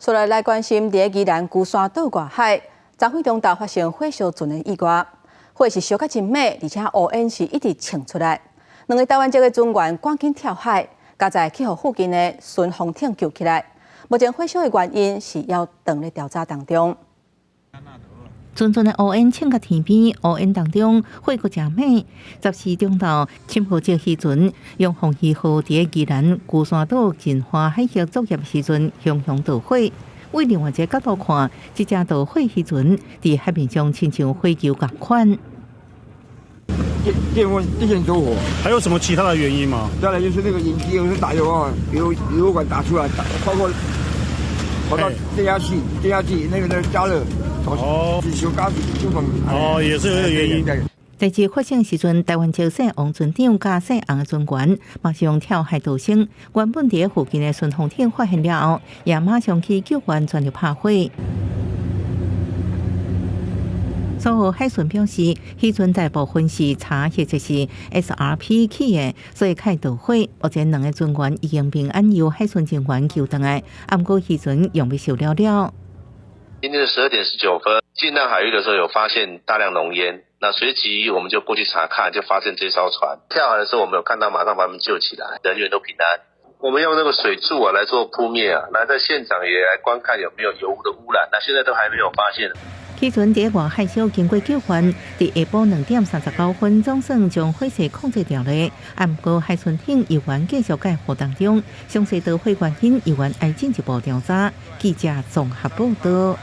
所来关心，伫宜兰龟山岛外海，昨昏中昼发生火烧船的意外，火是烧甲真猛，而且乌烟是一直冲出来。两个台湾籍的船员赶紧跳海，加在去互附近的巡防艇救起来。目前火烧的原因是要等咧调查当中。 阵阵的乌烟冲到天边，乌烟当中火阁真猛。14中昼，深浦籍渔船用红鱼号伫宜兰龟山岛近花海峡作业时阵，熊熊导火。为另外一个角度看，这只导火渔船伫海面上亲像火球共款。电线走火，还有什么其他的原因吗？再来就是那个引擎有时打油啊，油管打出来，包括跑到电压器那个加热。 哦，也是有这个原因。代志发生时阵，台湾礁省王船长驾驶红船员马上跳海逃生，原本伫附近的巡防艇发现了后，也马上去救援，全力拍火。所有海巡表示，渔船大部分是茶或者是 SRP 起的，所以开导火。目前两个船员已经平安由海巡人员救回来，不过渔船用被烧了了。 今天的12点19分，进到海域的时候有发现大量浓烟，那随即我们就过去查看，就发现这艘船跳海的时候，我们有看到，马上把他们救起来，人员都平安。我们用那个水柱来做扑灭来在现场也来观看有没有油污的污染，那现在都还没有发现。 渔船伫外海小经过救援，伫下晡2点39分，总算将火势控制掉了。不过海巡艇依然继续在活动中，详细导火原因依然要进一步调查。记者综合报道。